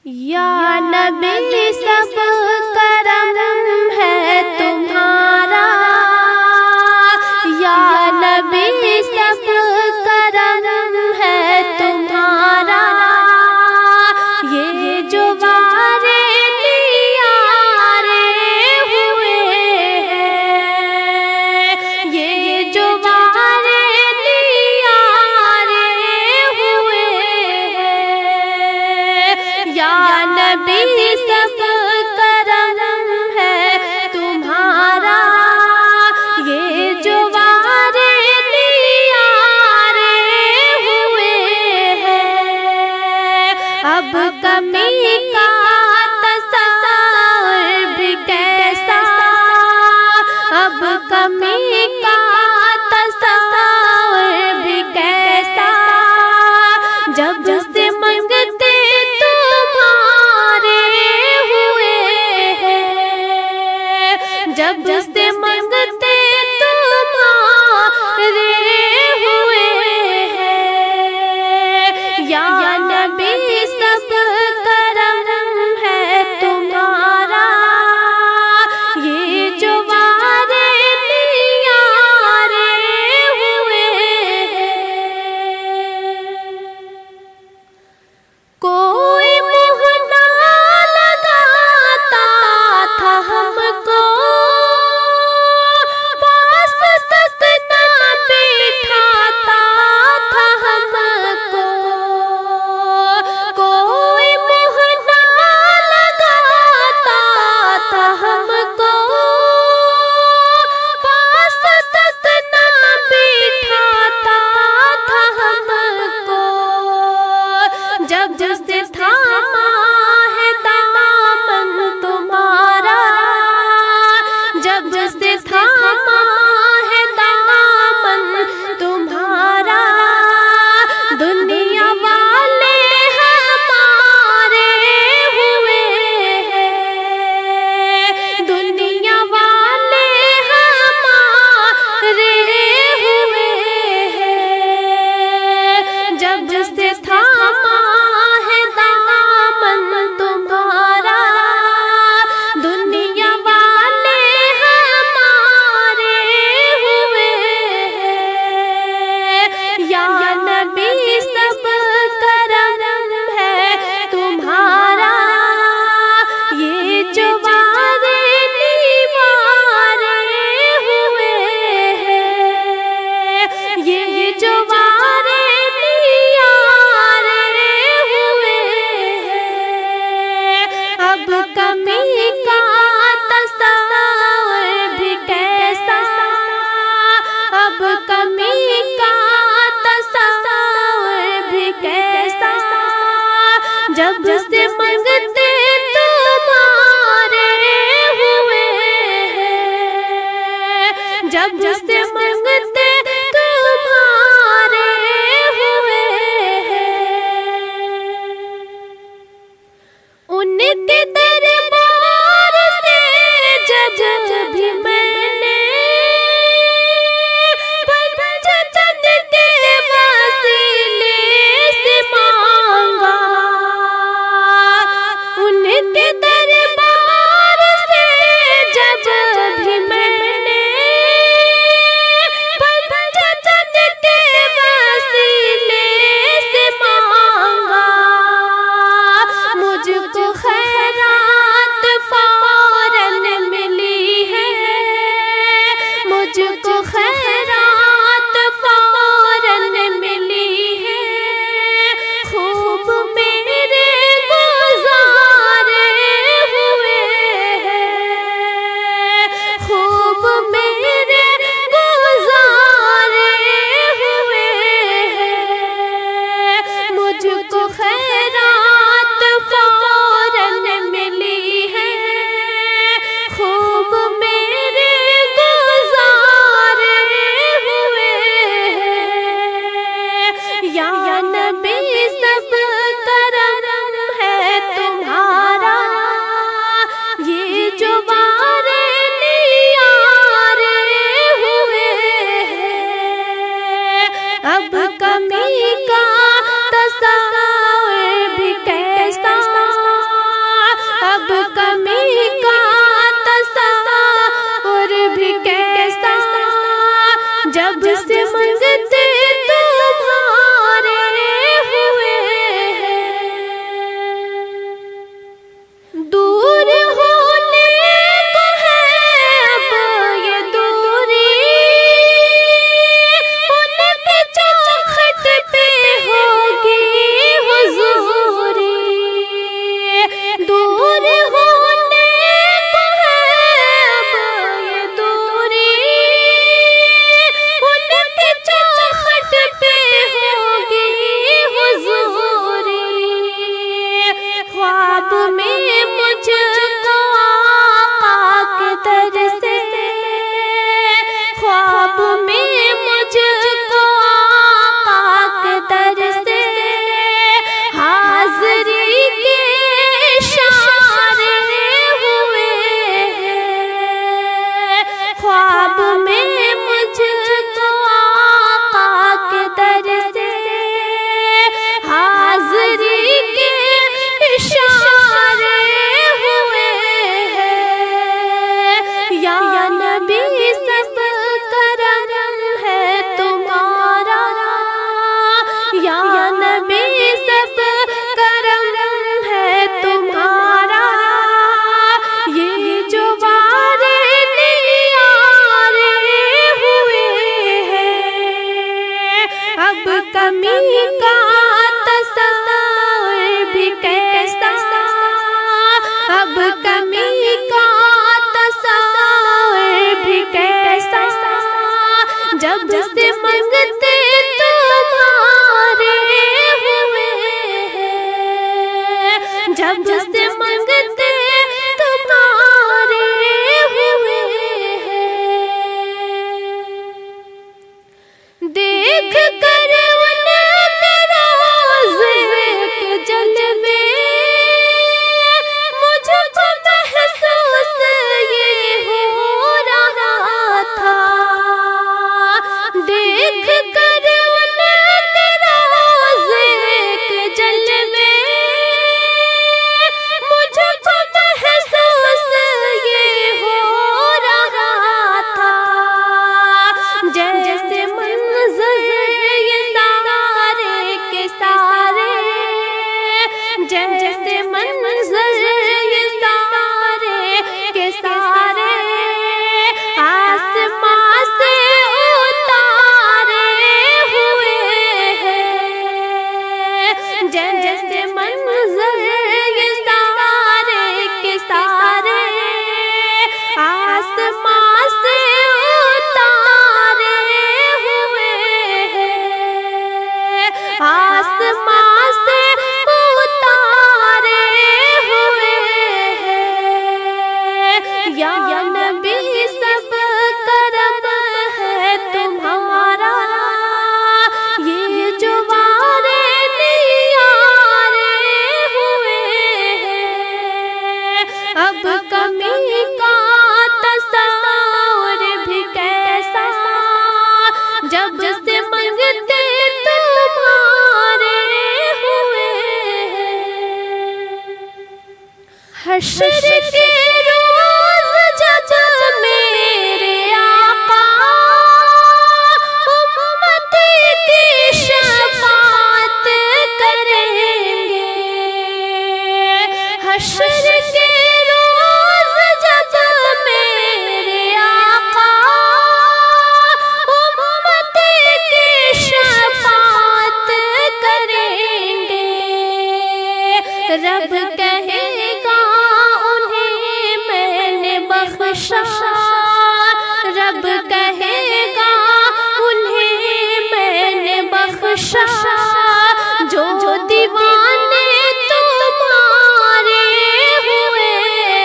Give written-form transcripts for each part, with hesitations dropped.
یا نبی سب کرم ہے تمہارا، یا نبی سب کرم ہے تمہارا، یہ جو وارے نیارے ہوئے ہیں، یہ جو وارے نیارے ہوئے ہیں، یا نبی سب کرم ہے تمہارا، یہ جو وارے نیارے ہوئے ہیں، اب کمی کا تصور بھی کیسا، اب کمی کا تصور بھی کیسا، جب سے منگتے تمہارے ہوئے ہیں، جب سے منگتے تمہارے ہوئے ہیں، یا نبی سب کرم ہے تمہارا، یہ جو وارے نیارے ہوئے ہیں، کوئی منہ نہ لگاتا تھا ہم کو، پاس تک نہ بٹھاتا تھا ہم کو، کوئی منہ نہ لگاتا تھا ہم کو، پاس تک نہ بٹھاتا تھا ہم کو، جب سے تھاما ہے دامن تمہارا، جب سے تھاما ہے دامن تمہارا، دنیا والے ہمارے ہوئے ہیں، دنیا والے ہمارے ہوئے ہیں، جب سے تھاما ہے دامن تمہارا، دنیا والے ہمارے ہوئے ہیں، یا نبی سب کرم ہے تمہارا، یہ جو وارے نیوارے ہوئے ہیں، یہ جو وارے نیارے ہوئے ہیں، اب کمی کا تصور بھی کیسا، اب کمی کا تصور بھی کیسا، جب سے منگتے تمہارے ہوئے ہیں، جب سے منگتے تمہارے ہوئے ہیں، ان کے دربار سے جب بھی میں نے پنجتن کے وسیلے سے مانگا، ان کے دربار سے جب بھی میں نے خواب میں مجھ کو آقا کے در سے، خواب میں مجھ کو آقا کے در سے حاضری کے اشارے ہوئے ہیں، خواب میں مجھ کو آقا کے در سے حاضری کے اشارے ہوئے ہیں، یا نبی سب کرم ہے تمہارا، یا نبی سب کرم ہے تمہارا، یہ جو وارے نیارے ہوئے ہیں، اب کمی کا تصور بھی کیسا، اب کمی کا تصور بھی کیسا، جب سے منگتے تمہارے ہوئے ہیں، جب سے منگتے تمہارے ہوئے ہیں، دیکھ کر ان کے روضے کے جلوے مجھ کو محسوس یہ ہو رہا تھا، دیکھ کر ان کے روضے کے جلوے مجھ کو محسوس یہ ہو رہا تھا، جیسے منظر یہ سارے کے سارے، جیسے منظر یہ سارے کے سارے آسمان سے اتارے ہوئے ہیں، جیسے منظر یہ سارے کے سارے آسمان سے اتارے ہوئے ہیں، آسمان سے اتارے ہوئے ہیں، یا نبی سب کرم ہے تمہارا، یہ جو وارے نیارے ہوئے ہیں، اب کمی کا تصور بھی کیسا، جب سے منگتے تمہارے ہوئے ہیں، حشر کے روز جب میرے آقا امت کی شفاعت کریں گے، حشر کے روز جب میرے آقا امت کی شفاعت کریں گے، رب کہے گا انہیں میں نے بخشا، رب کہے گا انہیں میں نے بخشا، جو دیوانے تمہارے ہوئے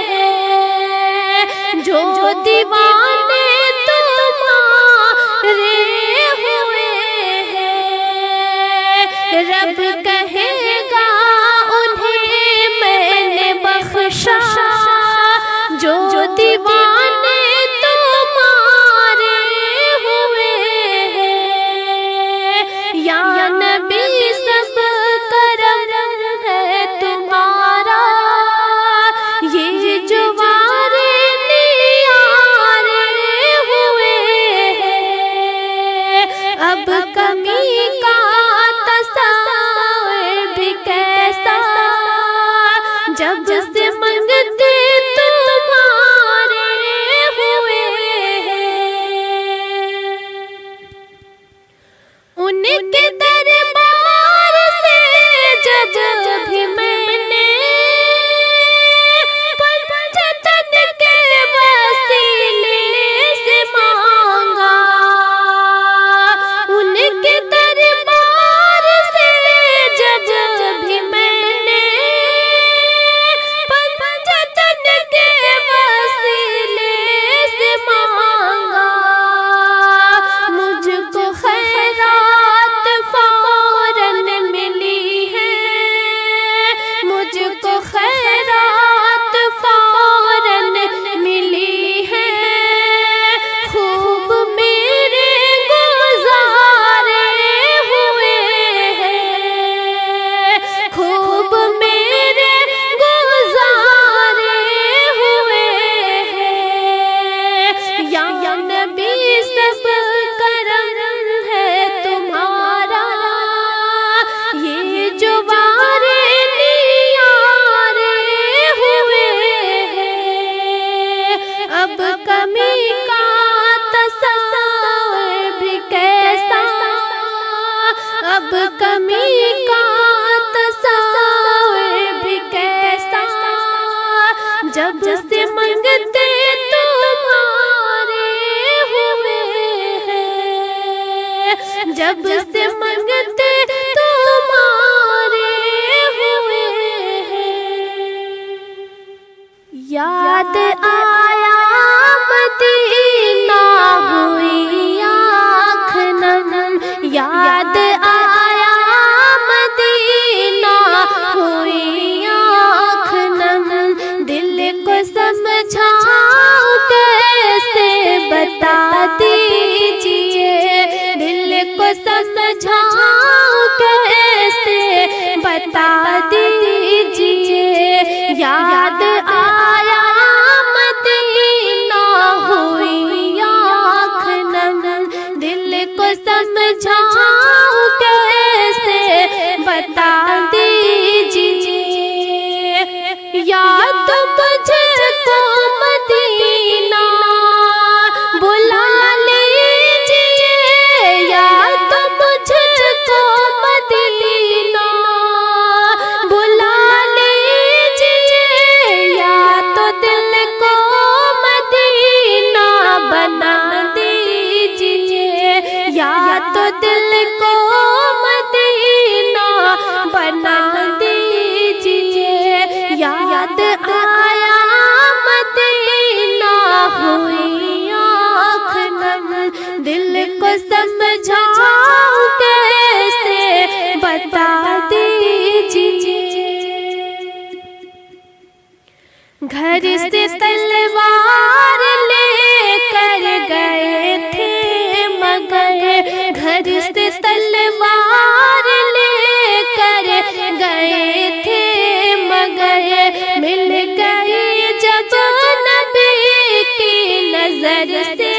ہیں، جو دیوانے تمہارے ہوئے ہیں، رب کہے گا انہیں میں نے بخشا، جو دیوانے تمہارے ہوئے ہیں، یا نبی سب کرم ہے تمہارا، یہ جو وارے نیارے ہوئے ہیں، اب کمی کا تصور بھی کیسا، جب سے منگتے تمہارے ہوئے ہیں، ان کے دربار سے جب بھی میں نے پنجتن کے وسیلے سے مانگا، ان کے دربار سے جب بھی میں نے جب سے منگتے تمہارے ہوئے ہیں، جب سے منگتے تمہارے ہوئے ہیں، یاد آیا مدینہ ہوئی آنکھ نم، یاد آیا مدینہ ہوئی آنکھ نم، دل کو سمجھاؤں کیسے بتا دیجئے، دل کو سمجھاؤں کیسے بتا دیجئے، یاد آیا مدینہ ہوئی آنکھ نم، دل کو سمجھاؤں کیسے بتا دیجئے، یاد مجھے کو مدینہ بلا لیجئے، یاد مجھے کو مدینہ بلا لیجئے، یا تو دل کو مدینہ بنا دیجئے، یا تو دل کو مدینہ بنا دیجئے، یاد آیا مدینہ ہوئی آنکھ نم، دل کو سمجھاؤں کیسے بتا دیجئے، گھر سے تلوار لے کر گئے تھے مگر، گھر سے تلوار لے کر گئے تھے مگر، مل گئی جب نبی کی نظر سے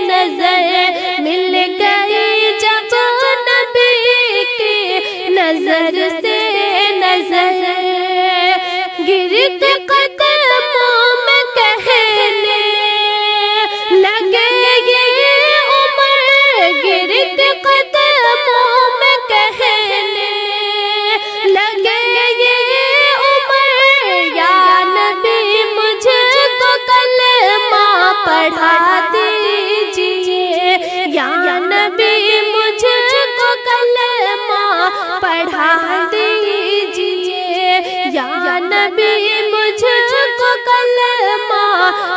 نظر، مل گئی جب نبی کی نظر سے نظر، گر کے قدموں میں کہنے لگے یہ عمر، گر کے قدموں میں کہنے لگے یہ عمر، یا نبی مجھے کو کلمہ پڑھا دیجئے، یا نبی مجھے کو کلمہ پڑھا دیجئے، یا نبی مجھے کو کلمہ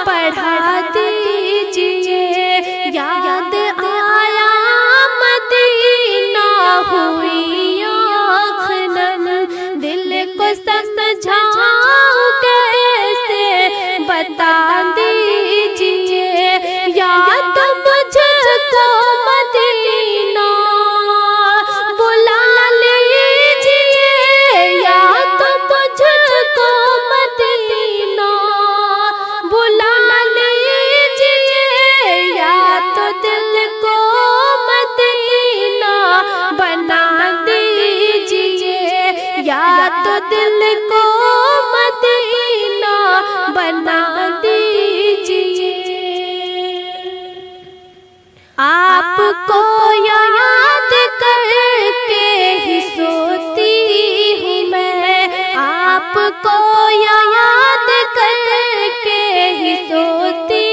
پڑھا دیجئے، یاد آیا مدینہ ہوئی آنکھ نم، دل کو سمجھاؤں کیسے بتا دیجئے، یاد مجھے کو مدینہ بلا لیجئے، یاد مجھے کو مدینہ بلا لیجئے، یا تو دل کو مدینہ بنا دیجئے، یا تو دل کو مدینہ بنا دیجئے، آپ کو یاد کر کے ہی سوتی ہوں میں، آپ کو یاد کر کے ہی سوتی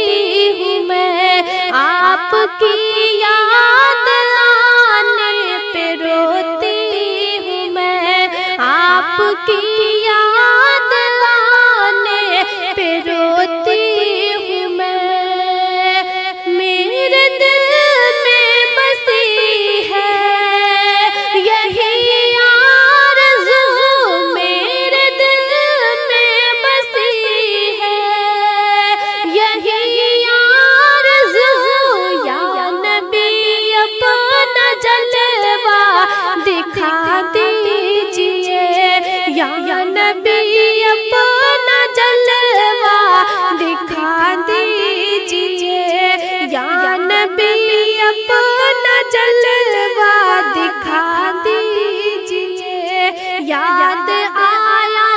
ہوں میں، آپ کی یاد آنے پہ روتی ہوں میں، آپ کی یاد آنے پہ روتی ہوں میں، میرے دل میں بسی ہے یہی آرزو، میرے دل میں بسی ہے یہی آرزو، یا نبی اپنا جلوہ دکھا دیجئے، یا نبی اپنا جلوہ دکھا دیجئے، یا نبی اپنا جلوہ دکھا دیجئے، یاد آیا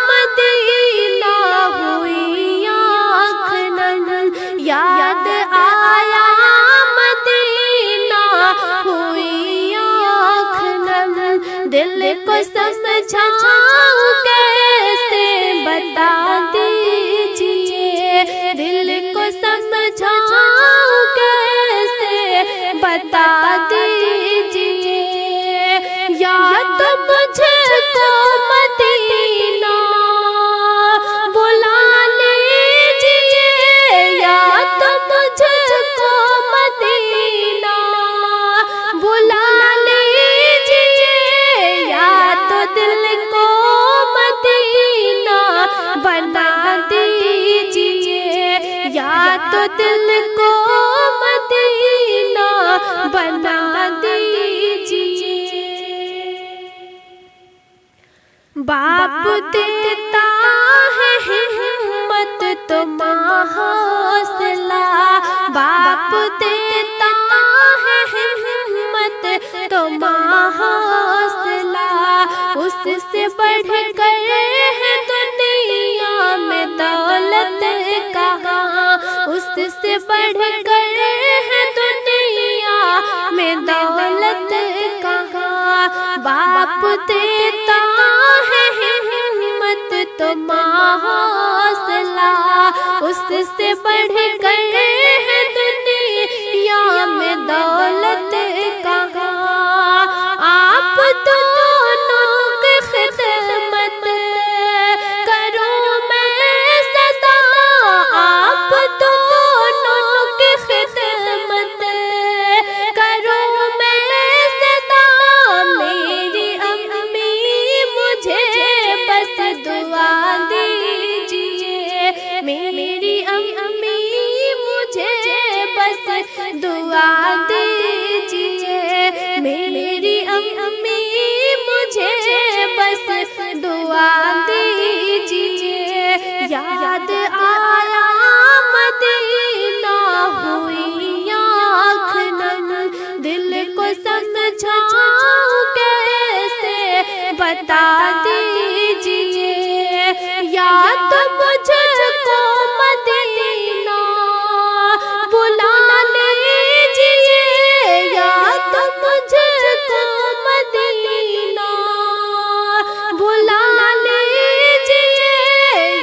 مدینہ ہوئی آنکھ نم، یاد آیا مدینہ ہوئی آنکھ نم، دل کو سمجھاؤں کیسے تو دل کو مدینہ بنا دیجیے۔ باپ دیتا ہے ہمت تو ماں حوصلہ، باپ دیتا ہے ہمت تو ماں حوصلہ، اس سے بڑھ کر ہے دنیا میں دولت کہاں، اس سے بڑھ کر ہے دنیا میں دولت کہاں۔ باپ دیتا ہے ہمت تو ماں حوصلہ، اس سے بڑھ کر ہے دنیا میں دولت کہاں۔ آپ دونوں کی خدمت کروں میں سدا، آپ دونوں کی خدمت کروں میں سدا، میری امی مجھے بس دعا دیجیے، میری امی مجھے بس دعا دیجیے، میری امی مجھے بس دعا دیجیے۔ یاد آیا مدینہ ہوئی آنکھ نم، دل کو سمجھاؤں کیسے بتا دیجیے۔ یاد مجھ کو مدینہ بلا لیجیے، یاد مجھ کو مدینہ بلا لیجیے،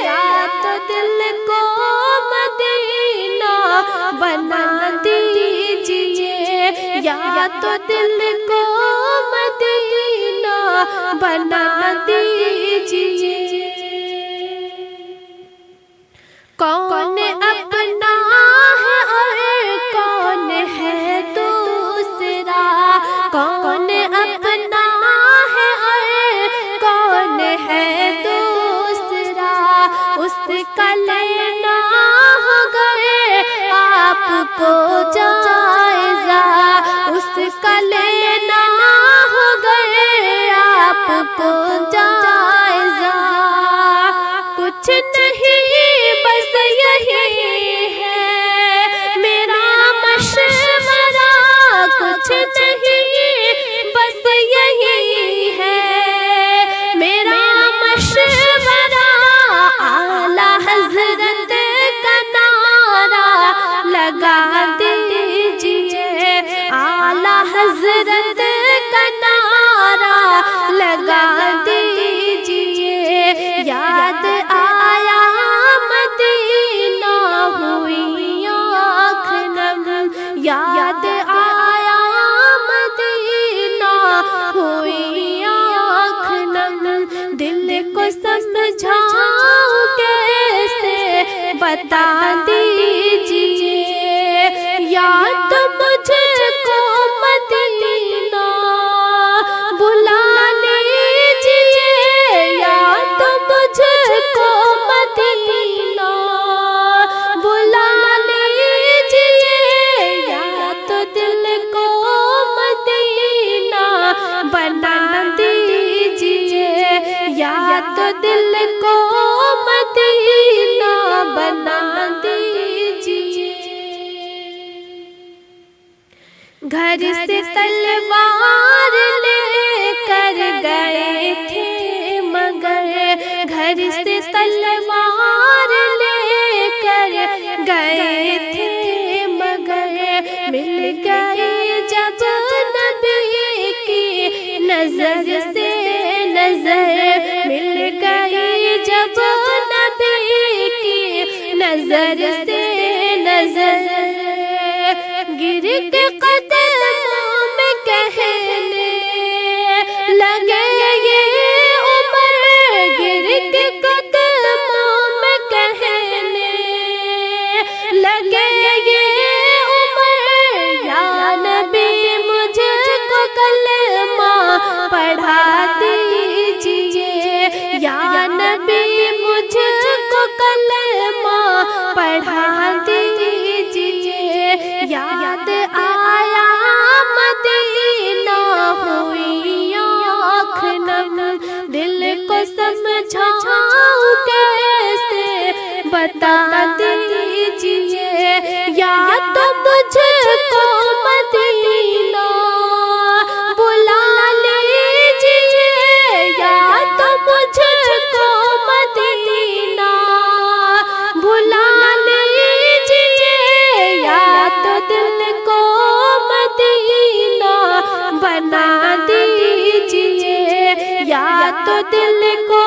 یاد دل کو مدینہ بنا دیجیے، یاد دل کو مدینہ بنا دیجیے۔ کون اپنا ہے اور کون ہے دوسرا، کون اپنا ہے اور کون ہے دوسرا، اس کا لینا ہوگا آپ کو جائزہ، اس کا لینا ہوگا آپ کو جائزہ۔ کچھ نہیں بس یہی ہے میرا مشورہ، کچھ نہیں بس یہی ہے میرا مشورہ، اعلیٰ حضرت کا نعرہ لگا دیجیے، اعلیٰ حضرت کا نعرہ لگا دیجیے۔ یاد آیا مدینہ ہوئی آنکھ نم، یاد آیا مدینہ ہوئی آنکھ نم، دل کو سمجھاؤں کیسے بتا دیجیے۔ یاد مجھ کو مدینہ بلا لیجیے، یاد مجھ کو مدینہ بلا لیجیے، یاد دل کو مدینہ بنا دیجیے، یاد دل کو مدینہ بنا دیجیے۔ گھر سے تلوار لے کر گئے تھے مگر، گھر سے تلوار لے کر گئے تھے مگر، مل گئے جب نبی کی نظر سے نظر، مل گئی جب نبی کی نظر سے نظر، گر کے قدموں میں کہنے لگے یہ عمر، گر کے قدموں میں کہنے لگے یہ عمر، یا نبی مجھ کو کلمہ پڑھا دیجیے، یا نبی مجھ کو کلمہ پڑھا دیجیے۔ چھاؤں کیسے بتا دیجئے، یا تو مجھ کو مدینہ بلا لیجئے، یا تو مجھ کو مدینہ بلا لیجئے، یا تو دل کو مدینہ بنا دیجئے، یا تو دل کو